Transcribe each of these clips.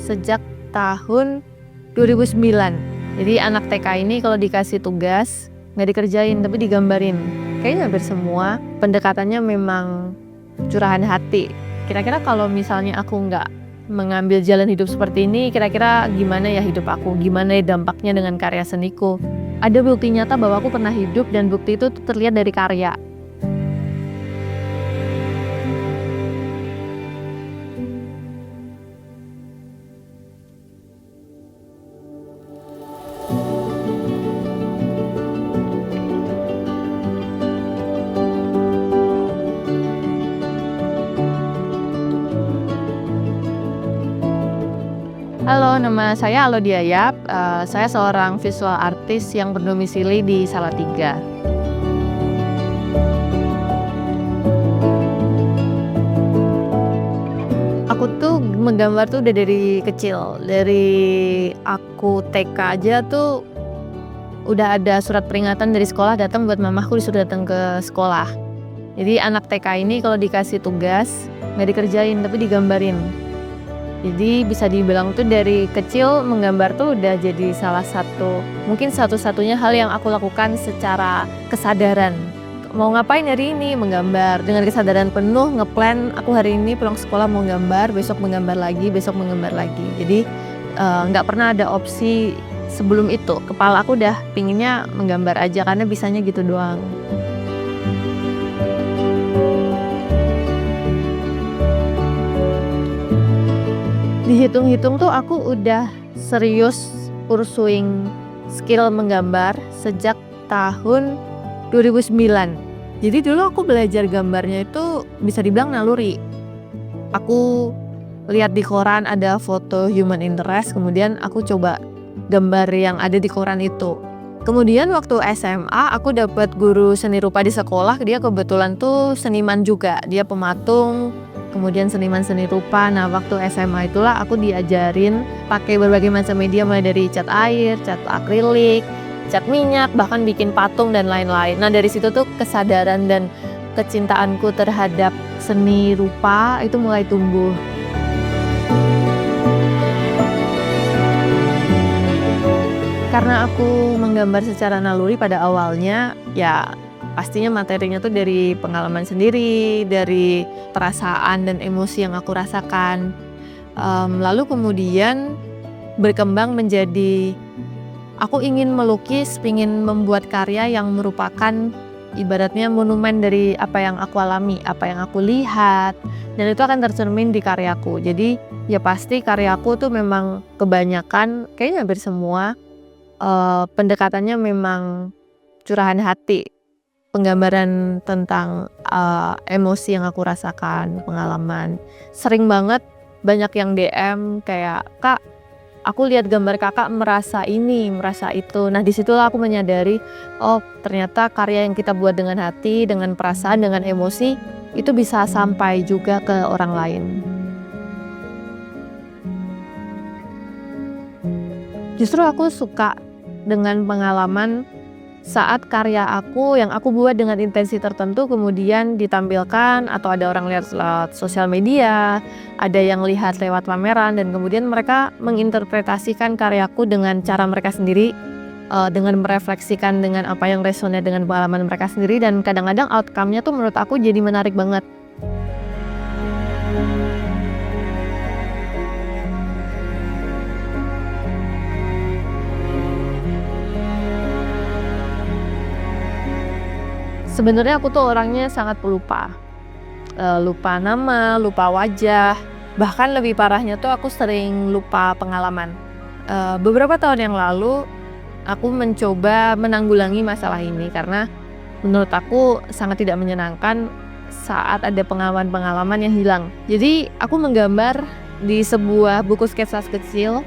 sejak tahun 2009. Jadi anak TK ini kalau dikasih tugas nggak dikerjain tapi digambarin. Kayaknya hampir semua pendekatannya memang curahan hati. Kira-kira kalau misalnya aku nggak mengambil jalan hidup seperti ini, kira-kira gimana ya hidup aku? Gimana ya dampaknya dengan karya seniku? Ada bukti nyata bahwa aku pernah hidup dan bukti itu terlihat dari karya. Halo, nama saya Alodia Yap. Saya seorang visual artist yang berdomisili di Salatiga. Aku tuh menggambar tuh udah dari kecil. Dari aku TK aja tuh udah ada surat peringatan dari sekolah datang buat mamaku disuruh datang ke sekolah. Jadi anak TK ini kalau dikasih tugas nggak dikerjain tapi digambarin. Jadi bisa dibilang tuh dari kecil menggambar tuh udah jadi salah satu, mungkin satu-satunya hal yang aku lakukan secara kesadaran. Mau ngapain hari ini? Menggambar. Dengan kesadaran penuh ngeplan aku hari ini pulang sekolah mau gambar, besok menggambar lagi, besok menggambar lagi. Jadi nggak pernah ada opsi sebelum itu. Kepala aku udah pinginnya menggambar aja karena bisanya gitu doang. Dihitung-hitung tuh aku udah serius pursuing skill menggambar sejak tahun 2009. Jadi dulu aku belajar gambarnya itu bisa dibilang naluri. Aku lihat di koran ada foto human interest, kemudian aku coba gambar yang ada di koran itu. Kemudian waktu SMA aku dapat guru seni rupa di sekolah, dia kebetulan tuh seniman juga, dia pematung, kemudian seniman seni rupa. Nah waktu SMA itulah aku diajarin pakai berbagai macam media, mulai dari cat air, cat akrilik, cat minyak, bahkan bikin patung dan lain-lain. Nah dari situ tuh kesadaran dan kecintaanku terhadap seni rupa itu mulai tumbuh. Karena aku menggambar secara naluri pada awalnya, ya pastinya materinya tuh dari pengalaman sendiri, dari perasaan dan emosi yang aku rasakan. Lalu kemudian berkembang menjadi aku ingin melukis, ingin membuat karya yang merupakan ibaratnya monumen dari apa yang aku alami, apa yang aku lihat, dan itu akan tercermin di karyaku. Jadi ya pasti karyaku tuh memang kebanyakan, kayaknya hampir semua pendekatannya memang curahan hati, penggambaran tentang emosi yang aku rasakan, pengalaman. Sering banget banyak yang DM kayak, "Kak, aku lihat gambar kakak merasa ini, merasa itu." Nah disitulah aku menyadari, oh ternyata karya yang kita buat dengan hati, dengan perasaan, dengan emosi itu bisa sampai juga ke orang lain. Justru aku suka dengan pengalaman saat karya aku yang aku buat dengan intensi tertentu kemudian ditampilkan atau ada orang lihat lewat sosial media, ada yang lihat lewat pameran, dan kemudian mereka menginterpretasikan karyaku dengan cara mereka sendiri, dengan merefleksikan dengan apa yang resonate dengan pengalaman mereka sendiri, dan kadang-kadang outcome-nya tuh menurut aku jadi menarik banget. Sebenarnya aku tuh orangnya sangat pelupa. Lupa nama, lupa wajah, bahkan lebih parahnya tuh aku sering lupa pengalaman. Beberapa tahun yang lalu aku mencoba menanggulangi masalah ini karena menurut aku sangat tidak menyenangkan saat ada pengalaman-pengalaman yang hilang. Jadi aku menggambar di sebuah buku sketsa kecil.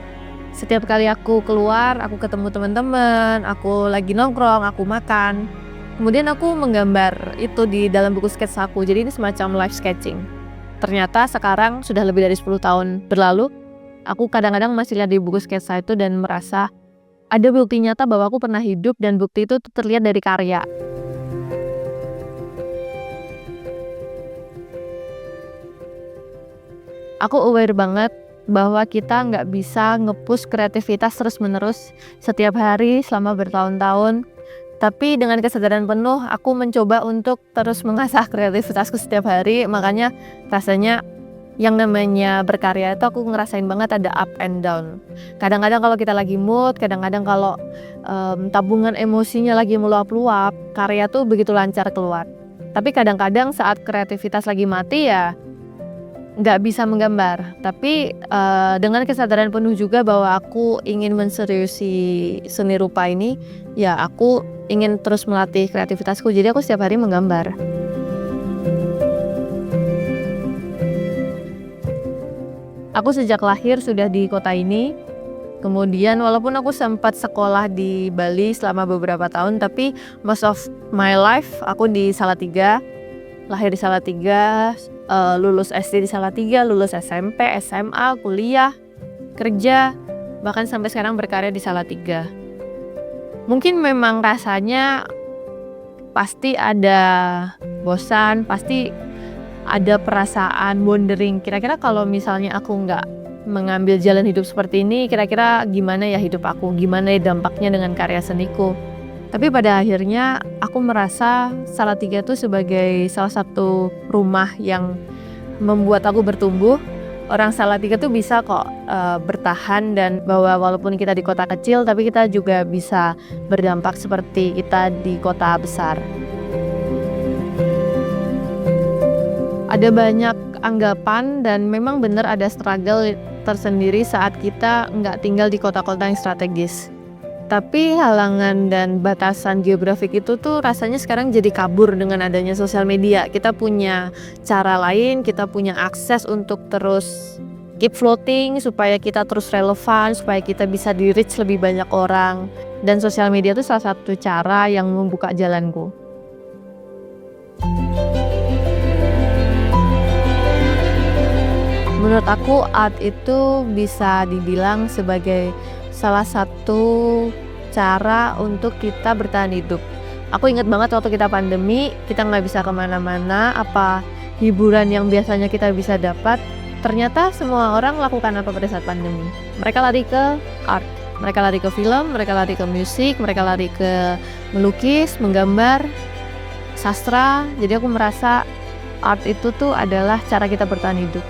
Setiap kali aku keluar, aku ketemu teman-teman, aku lagi nongkrong, aku makan, kemudian aku menggambar itu di dalam buku sketsa aku. Jadi ini semacam live sketching. Ternyata sekarang sudah lebih dari 10 tahun berlalu, aku kadang-kadang masih lihat di buku sketsa itu dan merasa ada bukti nyata bahwa aku pernah hidup dan bukti itu terlihat dari karya. Aku aware banget bahwa kita nggak bisa nge-push kreativitas terus-menerus setiap hari selama bertahun-tahun. Tapi dengan kesadaran penuh aku mencoba untuk terus mengasah kreativitasku setiap hari. Makanya rasanya yang namanya berkarya itu aku ngerasain banget ada up and down. Kadang-kadang kalau kita lagi mood, kadang-kadang kalau tabungan emosinya lagi meluap-luap, karya tuh begitu lancar keluar. Tapi kadang-kadang saat kreativitas lagi mati ya nggak bisa menggambar. Tapi dengan kesadaran penuh juga bahwa aku ingin menseriusi seni rupa ini, ya aku ingin terus melatih kreativitasku. Jadi aku setiap hari menggambar. Aku sejak lahir sudah di kota ini. Kemudian walaupun aku sempat sekolah di Bali selama beberapa tahun, tapi most of my life aku di Salatiga. Lahir di Salatiga, lulus SD di Salatiga, lulus SMP, SMA, kuliah, kerja, bahkan sampai sekarang berkarya di Salatiga. Mungkin memang rasanya pasti ada bosan, pasti ada perasaan wondering, kira-kira kalau misalnya aku nggak mengambil jalan hidup seperti ini, kira-kira gimana ya hidup aku, gimana ya dampaknya dengan karya seniku. Tapi pada akhirnya aku merasa Salatiga itu sebagai salah satu rumah yang membuat aku bertumbuh. Orang Salatiga tuh bisa kok bertahan, dan bahwa walaupun kita di kota kecil tapi kita juga bisa berdampak seperti kita di kota besar. Ada banyak anggapan dan memang benar ada struggle tersendiri saat kita nggak tinggal di kota-kota yang strategis. Tapi halangan dan batasan geografik itu tuh rasanya sekarang jadi kabur dengan adanya sosial media. Kita punya cara lain, kita punya akses untuk terus keep floating, supaya kita terus relevan, supaya kita bisa di-reach lebih banyak orang. Dan sosial media itu salah satu cara yang membuka jalanku. Menurut aku art itu bisa dibilang sebagai salah satu cara untuk kita bertahan hidup. Aku ingat banget waktu kita pandemi, kita nggak bisa kemana-mana, apa hiburan yang biasanya kita bisa dapat, ternyata semua orang lakukan apa pada saat pandemi. Mereka lari ke art, mereka lari ke film, mereka lari ke musik, mereka lari ke melukis, menggambar, sastra. Jadi aku merasa art itu tuh adalah cara kita bertahan hidup.